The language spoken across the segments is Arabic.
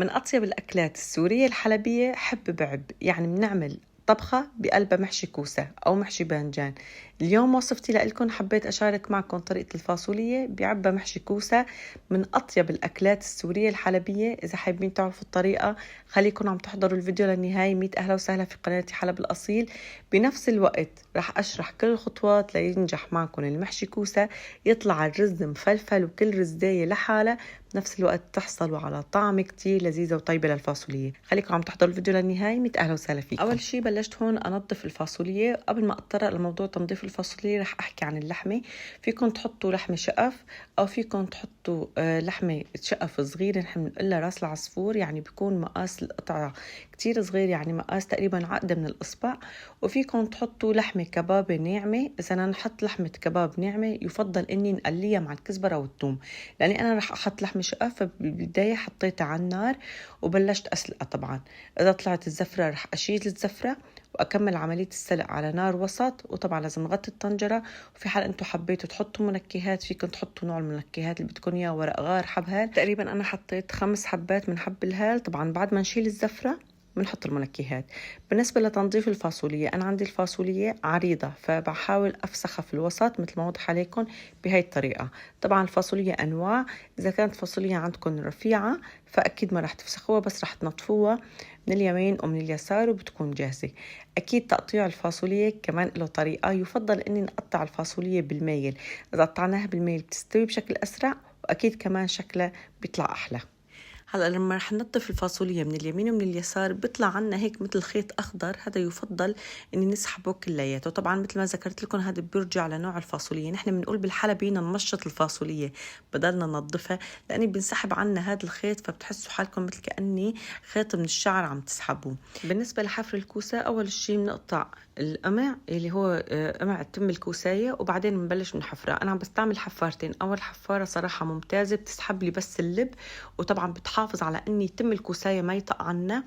من أطيب الأكلات السورية الحلبية حب بعب، يعني بنعمل طبخة بقلبها محشي كوسة أو محشي باذنجان. اليوم وصفتي لكم حبيت أشارك معكم طريقة الفاصولية بعبها محشي كوسة، من أطيب الأكلات السورية الحلبية. إذا حابين تعرفوا الطريقة خليكم عم تحضروا الفيديو للنهاية. 100 أهلا وسهلا في قناتي حلب الأصيل. بنفس الوقت رح أشرح كل الخطوات لينجح معكم المحشي كوسة، يطلع الرز مفلفل وكل رزاية لحالة، بنفس الوقت تحصلوا على طعم كتير لذيذة وطيبة للفاصولية. خليكم عم تحضروا الفيديو للنهاية. 100 أهلا وسهلا فيكم. أول شي بلشت هون أنظف الفاصولية. قبل ما أتطرق لموضوع تنظيف الفاصولية رح أحكي عن اللحمة. فيكم تحطوا لحمة شقف أو فيكم تحطوا لحمة شقف صغيرة، نحن بنقلها راس العصفور، يعني بيكون مقاس القطعة كتير صغير، يعني مقاس تقريبا عقدة من الإصبع. وفيكم تحطوا لحمة كبابة ناعمة. إذا أنا نحط لحمة كباب ناعمة يفضل إني نقليها مع الكزبرة والثوم، لأني أنا رح أحط لحمة شقف، فبالبداية حطيتها على النار وبلشت أسلقها. طبعا إذا طلعت الزفرة رح أشيل الزفرة وأكمل عملية السلق على نار وسط. وطبعا لازم نغطي الطنجرة. وفي حال أنتم حبيتوا تحطوا منكهات فيكم تحطوا نوع المنكهات اللي بدكم إياه، ورق غار، حب هال. تقريبا أنا حطيت 5 حبات من حب الهال. طبعا بعد ما نشيل الزفرة بنحط المنكهات. بالنسبة لتنظيف الفاصولية، أنا عندي الفاصولية عريضة فبحاول أفسخها في الوسط مثل ما وضح عليكم بهاي الطريقة. طبعا الفاصولية أنواع، إذا كانت فاصولية عندكم رفيعة فأكيد ما رح تفسخوها، بس رح تنطفوها من اليمين ومن اليسار وبتكون جاهزة. أكيد تقطيع الفاصولية كمان له طريقة، يفضل إني نقطع الفاصولية بالميل. إذا قطعناها بالميل بتستوي بشكل أسرع، وأكيد كمان شكلها بيطلع أحلى. هلا لما رح ننظف الفاصولية من اليمين ومن اليسار بيطلع عنا هيك مثل خيط أخضر، هذا يفضل إني نسحبه كلياته. طبعا مثل ما ذكرت لكم هذا بيرجع لنوع الفاصولية. نحن بنقول بالحلبي نمشط الفاصولية بدلنا ننظفها، لأني بنسحب عنا هذا الخيط فبتحسوا حالكم مثل كأني خيط من الشعر عم تسحبوه. بالنسبة لحفر الكوسة، أول شيء بنقطع القمع اللي هو قمع تم الكوساية، وبعدين بنبلش بنحفرها. أنا عم بستعمل حفارتين. أول حفارة صراحة ممتازة بتسحب لي بس اللب، وطبعا بتحافظ على أني تم الكوساية ما يطق عنا.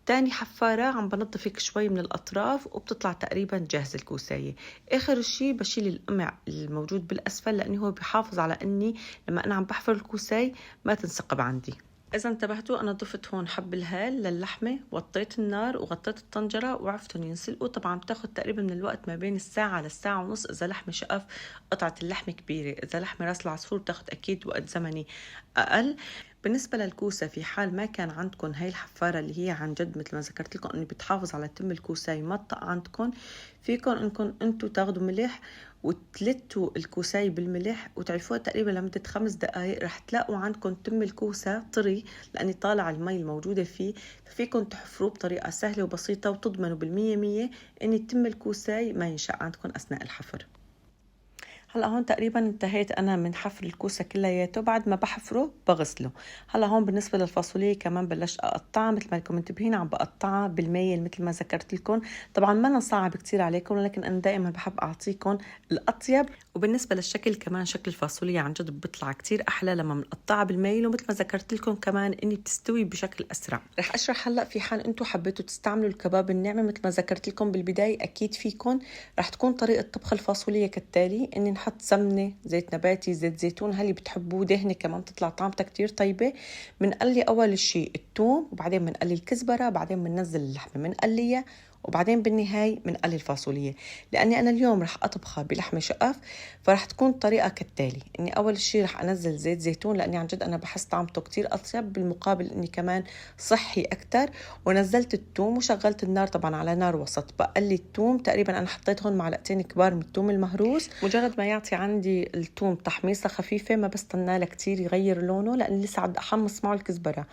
تاني حفارة عم بنظف هيك شوي من الأطراف وبتطلع تقريبا جاهزة الكوساية. آخر شيء بشيل القمع الموجود بالأسفل، لأنه هو بيحافظ على أني لما أنا عم بحفر الكوساية ما تنسقب عندي. إذا انتبهتوا أنا ضفت هون حب الهال للحمة، وطيت النار وغطيت الطنجرة وعفتهم ينسلقوا. طبعا بتاخد تقريبا من الوقت ما بين الساعة للساعة ونص إذا لحمة شقف قطعة اللحمة كبيرة. إذا لحمة راس العصفور بتاخد أكيد وقت زمني أقل. بالنسبة للكوسة، في حال ما كان عندكم هاي الحفارة اللي هي عن جد مثل ما ذكرت لكم أني بتحافظ على تم الكوساي ما تطق عندكم، فيكم أنكم أنتوا تاخدوا ملح وتلتوا الكوساي بالملح وتعرفوها تقريبا لمدة 5 دقائق. رح تلاقوا عندكم تم الكوسة طري لأني طالع المي الموجودة فيه، ففيكم تحفروه بطريقة سهلة وبسيطة وتضمنوا بالمية أن تم الكوساي ما ينشأ عندكم أثناء الحفر. هلا هون تقريبا انتهيت انا من حفر الكوسه كلياته. بعد ما بحفره بغسله. هلا هون بالنسبه للفاصوليه كمان بلشت اقطعها مثل ما انكم منتبهين، عم بقطعها بالميل مثل ما ذكرت لكم. طبعا ما انا صعب كثير عليكم، ولكن انا دائما بحب اعطيكم الاطيب. وبالنسبه للشكل كمان شكل الفاصوليه عن جد بيطلع كثير احلى لما بنقطعها بالميل، ومثل ما ذكرت لكم كمان اني بتستوي بشكل اسرع. رح اشرح هلا في حال انتم حبيتوا تستعملوا الكباب الناعمه مثل ما ذكرت لكم بالبدايه اكيد فيكم. رح تكون طريقه طبخ الفاصوليه كالتالي: اني نحط سمنه، زيت نباتي، زيت زيتون، هاللي بتحبوه، دهنه كمان تطلع طعمتها كتير طيبه. بنقلي اول شيء الثوم، وبعدين بنقلي الكزبره، بعدين بننزل اللحمه بنقليها، وبعدين بالنهاية بنقلي الفاصولية. لأني أنا اليوم رح أطبخها بلحمة شقف، فرح تكون الطريقة كالتالي: إني أول شيء رح أنزل زيت زيتون، لأني عن جد أنا بحس طعمته كتير أطيب، بالمقابل إني كمان صحي أكتر. ونزلت الثوم وشغلت النار طبعا على نار وسط. بقلي الثوم تقريبا أنا حطيت هون معلقتين كبار من الثوم المهروس. مجرد ما يعطي عندي الثوم تحميصة خفيفة ما بستناه لكتير يغير لونه، لأني لسه عم أحمص معه الكزبرة.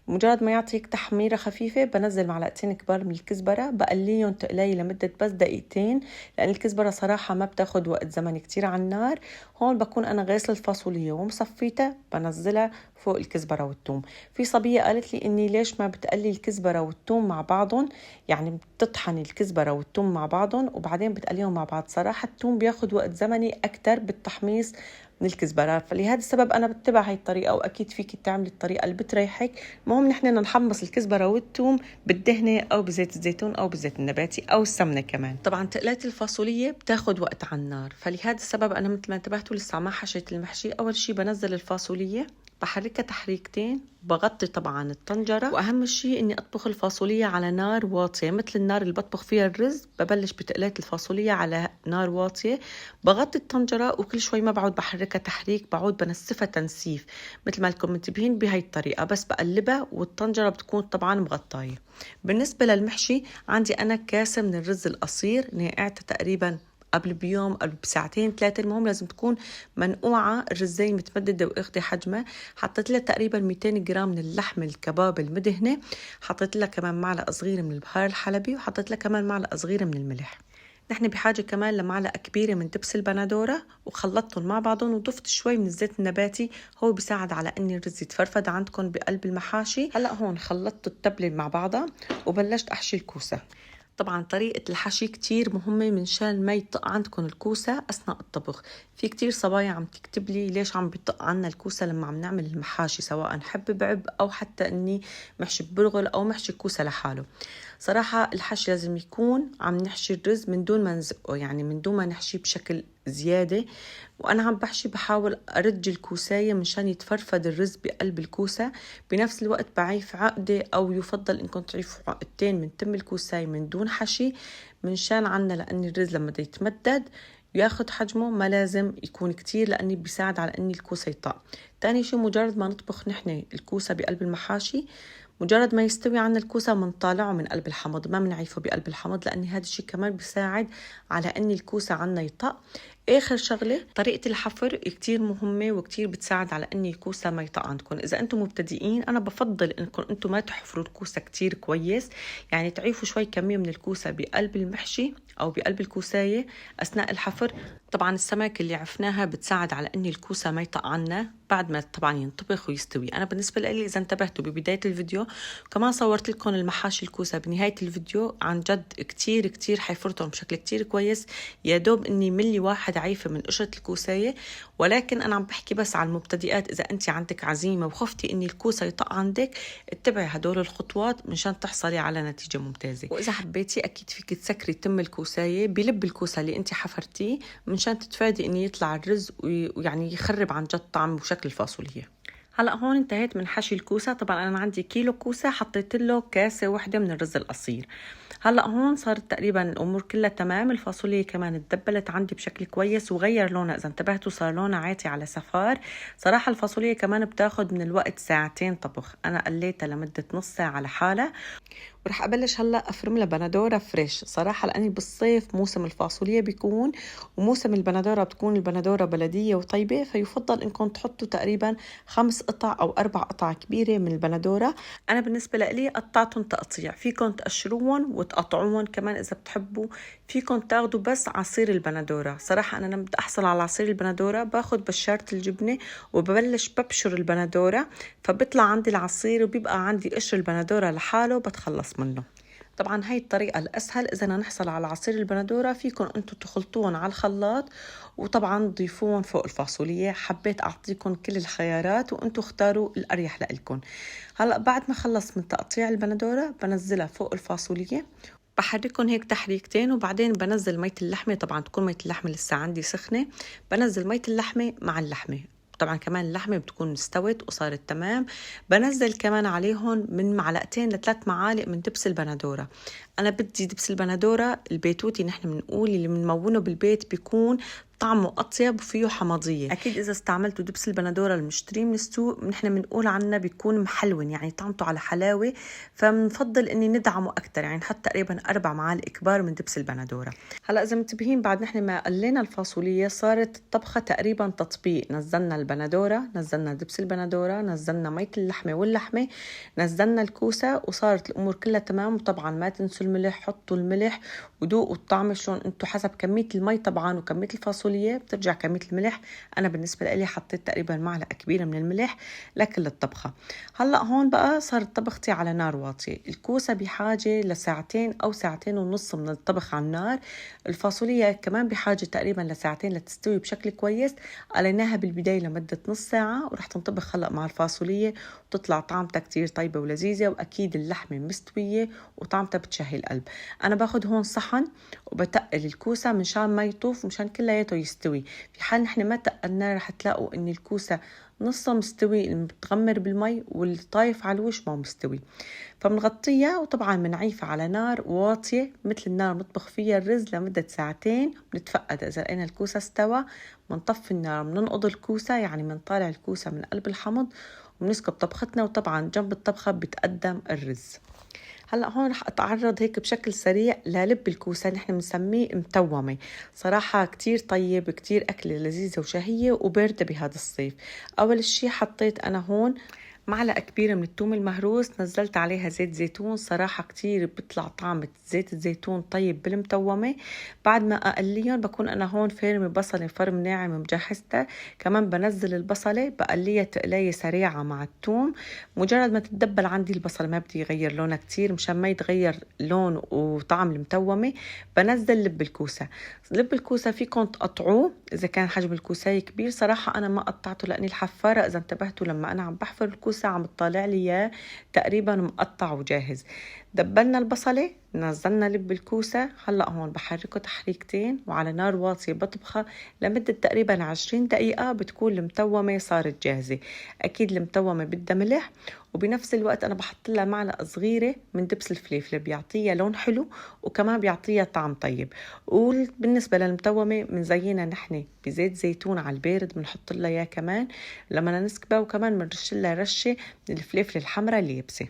مجرد ما يعطيك تحميرة خفيفة بنزل معلقتين كبار من الكزبرة، بقليهم تقلي لمدة بس دقيقتين، لأن الكزبرة صراحة ما بتاخد وقت زمني كتير على النار. هون بكون أنا غاسل الفاصولية ومصفيتها، بنزلها فوق الكزبرة والثوم. في صبية قالت لي إني ليش ما بتقلي الكزبرة والثوم مع بعضهم، يعني بتطحني الكزبرة والثوم مع بعضهم وبعدين بتقليهم مع بعض. صراحة الثوم بياخد وقت زمني أكتر بالتحميص من الكزبرة، فلهذا السبب أنا بتبع هاي الطريقة، وأكيد فيك تعملي الطريقة اللي بتريحك. المهم نحن نحمص الكزبرة والثوم بالدهنة أو بزيت الزيتون أو بزيت النباتي أو السمنة كمان. طبعا تقلات الفاصولية بتاخد وقت على النار، فلهذا السبب أنا مثل ما انتبهتوا لسه ما حشيت المحشي. أول شي بنزل الفاصولية بحركها تحريكتين، بغطي طبعا الطنجرة. وأهم شيء إني أطبخ الفاصوليا على نار واطية مثل النار اللي بطبخ فيها الرز. ببلش بتقلية الفاصوليا على نار واطية، بغطي الطنجرة وكل شوي ما بعود بحركها تحريك، بعود بنسفها تنسيف مثل ما لكم منتبهين بهاي الطريقة. بس بقلبها والطنجرة بتكون طبعا مغطاية. بالنسبة للمحشي عندي أنا كاسة من الرز القصير نقعتها تقريبا قبل بيوم قبل بساعتين 3. المهم لازم تكون منقوعة الرزين متمددة واخدة حجمها. حطيت لها تقريبا 200 جرام من اللحم الكباب المدهنة، حطيت لها كمان معلقة صغيرة من البهار الحلبي، وحطيت لها كمان معلقة صغيرة من الملح. نحن بحاجة كمان لمعلقة كبيرة من دبس البندورة، وخلطتهم مع بعضهم وضفت شوي من الزيت النباتي، هو بيساعد على ان الرز يتفرفد عندكم بقلب المحاشي. هلا هون خلطت التبلة مع بعضها وبلشت احشي الكوسة. طبعا طريقة الحشي كتير مهمة منشان ما يطق عندكم الكوسة أثناء الطبخ. في كتير صبايا عم تكتب لي ليش عم بيطق عنا الكوسة لما عم نعمل المحاشي، سواء حب بعب أو حتى أني محشي برغل أو محشي كوسة لحاله. صراحة الحشي لازم يكون عم نحشي الرز من دون ما نزقه، يعني من دون ما نحشي بشكل زيادة. وأنا عم بحشي بحاول أرج الكوساية مشان يتفرفد الرز بقلب الكوسة. بنفس الوقت بعيف عقدة، أو يفضل إنكم تعيفوا عقدتين من تم الكوساية من دون حشي، منشان عنا لأن الرز لما دا يتمدد ياخد حجمه ما لازم يكون كتير، لأني بيساعد على أن الكوسة يطق. تاني شي مجرد ما نطبخ نحن الكوسة بقلب المحاشي، مجرد ما يستوي عنا الكوسة منطالعه من قلب الحمض، ما منعيفه بقلب الحمض، لأن هذا الشيء كمان بيساعد على أن الكوسة عنا يطق. آخر شغلة طريقة الحفر كتير مهمة وكتير بتساعد على أن الكوسة ما يطق عندكم. إذا أنتم مبتدئين أنا بفضل أنكم أنتم ما تحفروا الكوسة كتير كويس، يعني تعيفوا شوي كمية من الكوسة بقلب المحشي أو بقلب الكوساية أثناء الحفر. طبعا السمك اللي عفناها بتساعد على أن الكوسة ما يطق عنا بعد ما طبعا ينطبخ ويستوي. أنا بالنسبة لي إذا انتبهتوا ببداية الفيديو كمان صورت لكم المحاشي الكوسة بنهاية الفيديو، عن جد كتير كتير حيفرطهم بشكل كتير كويس. يا دوب إني ملي واحد عايفة من قشرة الكوساية، ولكن أنا عم بحكي بس على المبتدئات. إذا أنت عندك عزيمة وخفتي إني الكوسة يطق عندك، اتبعي هدول الخطوات مشان تحصلي على نتيجة ممتازة. وإذا حبيتي أكيد فيك تسكري تم الكوساية بلب الكوسة اللي أنت حفرتيه مشان تتفادي إنه يطلع الرز ويعني يخرب عن جد طعم وشكل الفاصولية. هلا هون انتهيت من حشي الكوسة. طبعا أنا عندي كيلو كوسة، حطيت له كاسة واحدة من الرز القصير. هلا هون صارت تقريبا الامور كلها تمام. الفاصوليا كمان اتدبلت عندي بشكل كويس وغير لونها، اذا انتبهتوا صار لونها عاتي على صفار. صراحه الفاصوليا كمان بتاخد من الوقت ساعتين طبخ، انا قليتها لمده نص ساعه لحالها. ورح أبلش هلأ أفرم لها بندورة فريش. صراحة لأني بالصيف موسم الفاصوليا بيكون، وموسم البندورة بتكون البندورة بلدية وطيبة، فيفضل إنكم تحطوا تقريبا 5 قطع أو 4 قطع كبيرة من البندورة. أنا بالنسبة لي قطعتهم تقطيع، فيكم تقشروهم وتقطعوهم كمان إذا بتحبوا. فيكم تاخدوا بس عصير البندورة. صراحة أنا لما بدي أحصل على عصير البندورة باخد بشارة الجبنة وببلش ببشر البندورة، فبيطلع عندي العصير وبيبقى عندي قشر البندورة لحاله بتخلص منه. طبعا هاي الطريقة الأسهل. إذا نحصل على عصير البندورة فيكم أنتم تخلطوهم على الخلاط وطبعا تضيفوهم فوق الفاصوليا. حبيت أعطيكم كل الخيارات وأنتم اختاروا الأريح لإلكم. هلأ بعد ما خلص من تقطيع البندورة بنزلها فوق الفاصوليا، بحركهم هيك تحريكتين، وبعدين بنزل مية اللحمة. طبعا تكون مية اللحمة لسه عندي سخنة. بنزل مية اللحمة مع اللحمة، طبعا كمان اللحمة بتكون استوت وصارت تمام. بنزل كمان عليهم من 2 ل 3 معالق من دبس البندورة. أنا بدي دبس البندورة البيتوتي، نحن بنقول اللي بنمونه بالبيت بيكون طعمه أطيب وفيه حمضية. أكيد إذا استعملتوا دبس البندورة المشتري من السوق نحن بنقول عنه بيكون محلون، يعني طعمته على حلاوة، فبنفضل إني ندعمه أكتر، يعني نحط تقريبا 4 معالق كبار من دبس البندورة. هلأ إذا منتبهين بعد نحن ما قلينا الفاصولية صارت الطبخة تقريبا تطبيق. نزلنا البندورة، نزلنا دبس البندورة، نزلنا مية اللحمة واللحمة، نزلنا الكوسة، وصارت الأمور كلها تمام. وطبعا ما تنسوا الملح، حطوا الملح ودوقوا الطعم شلون انتم حسب كمية المي طبعا وكمية الفاصوليا بترجع كمية الملح. أنا بالنسبة لي حطيت تقريبا معلقة كبيرة من الملح لكل الطبخة. هلأ هون بقى صارت طبختي على نار واطية. الكوسة بحاجة لساعتين أو 2.5 ساعة من الطبخ على النار. الفاصوليا كمان بحاجة تقريبا لساعتين لتستوي بشكل كويس. قليناها بالبداية لمدة نص ساعة، ورح تنطبخ هلأ مع الفاصوليا وتطلع طعمتها كتير طيبة ولذيذة، وأكيد اللحمة مستوية وطعمتها بتشهي القلب. أنا باخد هون صحن وبتقل الكوسة مشان ما يطوف ومشان كلياته يستوي. في حال نحن ما تقلناه رح تلاقوا إن الكوسة نصه مستوي المتغمر بالمي، والطايف على الوش ما مستوي. فبنغطيها وطبعا بنعيفها على نار واطية مثل النار بنطبخ فيها الرز لمدة ساعتين. بنتفقد إذا لقينا الكوسة استوى بنطفي النار، بننقض الكوسة يعني بنطالع الكوسة من قلب الحمض وبنسكب طبختنا، وطبعا جنب الطبخة بتقدم الرز. هلا هون رح اتعرض هيك بشكل سريع للب الكوسه، نحن بنسميه متومه. صراحه كتير طيب، كتير اكله لذيذه وشهيه وبارده بهذا الصيف. اول شي حطيت انا هون معلقة كبيرة من الثوم المهروس، نزلت عليها زيت زيتون. صراحة كتير بيطلع طعم زيت الزيتون طيب بالمتومة. بعد ما أقليهم بكون أنا هون فارمة بصلة فرم ناعم مجهزتها، كمان بنزل البصلة بقليها تقلية سريعة مع الثوم. مجرد ما تتدبل عندي البصلة، ما بدي يغير لونها كتير مشان ما يتغير لون وطعم المتومة، بنزل لب الكوسة. لب الكوسة فيكم تقطعوه إذا كان حجم الكوسة كبير. صراحة أنا ما قطعته لأني الحفارة إذا انتبهتوا لما أنا عم بحفر الكوسة عم تطالع لي إياه تقريبا مقطع وجاهز. دبلنا البصلة، نزلنا لب الكوسة. هلأ هون بحركه تحريكتين وعلى نار واطية بطبخها لمدة تقريبا 20 دقيقة، بتكون المتومة صارت جاهزة. أكيد المتومة بدها ملح، وبنفس الوقت أنا بحط لها معلقة صغيرة من دبس الفلفل بيعطيها لون حلو وكمان بيعطيها طعم طيب. وبالنسبة للمتومة بنزينها نحن بزيت زيتون على البارد، بنحط لها إياه كمان لما نسكبها، وكمان بنرش لها رشة من الفلفل الحمراء اليابسة.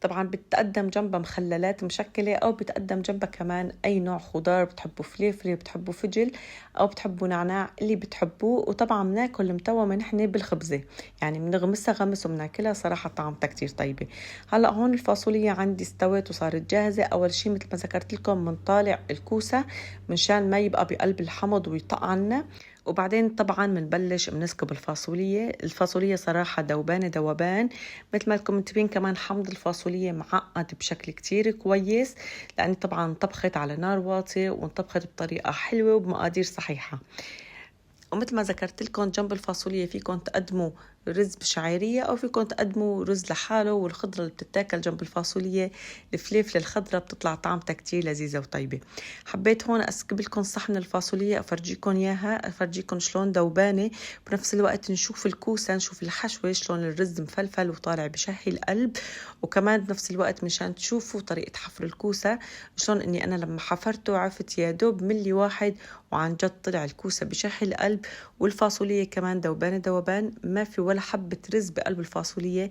طبعا بتقدم جنبها مخللات مشكلة، أو بتقدم جنبها كمان أي نوع خضار بتحبوا، فلفل بتحبوا، فجل أو بتحبوا نعناع، اللي بتحبوه. وطبعا بناكل المتومة نحن بالخبزة، يعني بنغمسها غمس وبناكلها. صراحة طعمتها كتير طيبة. هلأ هون الفاصوليا عندي استوت وصارت جاهزة. أول شي مثل ما ذكرت لكم بنطالع الكوسة منشان ما يبقى بقلب الحمض ويطق عنا، وبعدين طبعا بنبلش بنسكب الفاصولية صراحة ذوبانة ذوبان. مثل ما لكم منتبهين كمان حمض الفاصولية معقد بشكل كتير كويس، لأني طبعا طبخت على نار واطية وانطبخت بطريقة حلوة وبمقادير صحيحة. ومثل ما ذكرت لكم جنب الفاصوليا فيكم تقدموا رز بشعيرية أو فيكم تقدموا رز لحاله، والخضرة اللي بتتاكل جنب الفاصوليا الفلفل الخضرة بتطلع طعمتها كتير لذيذة وطيبة. حبيت هون أسكب لكم صحن الفاصوليا أفرجيكم إياها، أفرجيكم شلون ذوبانة. بنفس الوقت نشوف الكوسة، نشوف الحشوة شلون الرز مفلفل وطالع بشهي القلب، وكمان بنفس الوقت مشان تشوفوا طريقة حفر الكوسة شلون إني أنا لما حفرته عرفت يا دوب ملي واحد، وعن جد طلع الكوسة بشهي القلب. والفاصولية كمان ذوبانة ذوبان، ما في ولا حبة رز بقلب الفاصولية.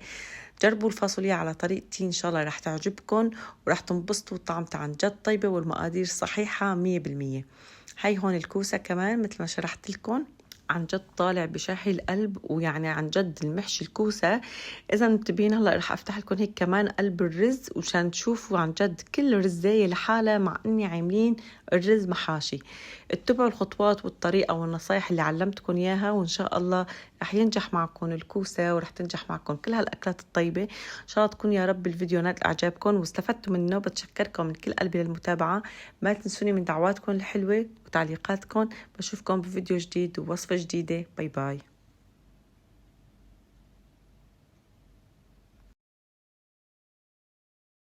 جربوا الفاصوليا على طريقتي إن شاء الله رح تعجبكم ورح تنبسطوا. طعمتها عن جد طيبة والمقادير صحيحة 100%. هاي هون الكوسة كمان مثل ما شرحت لكم عن جد طالع بشهي القلب، ويعني عن جد المحشي الكوسة. إذا منتبهين هلا رح أفتح لكم هيك كمان قلب الرز وشان تشوفوا عن جد كل رزاية لحالها، مع إني عاملين الرز محاشي. اتبعوا الخطوات والطريقة والنصايح اللي علمتكم إياها، وإن شاء الله رح ينجح معكم الكوسة ورح تنجح معكم كل هالأكلات الطيبة. إن شاء الله تكون يا رب الفيديو نال إعجابكم واستفدتوا منه. بتشكركم من كل قلبي للمتابعة، ما تنسوني من دعواتكم الحلوة وتعليقاتكم. بشوفكم بفيديو جديد ووصفة جديدة. باي باي.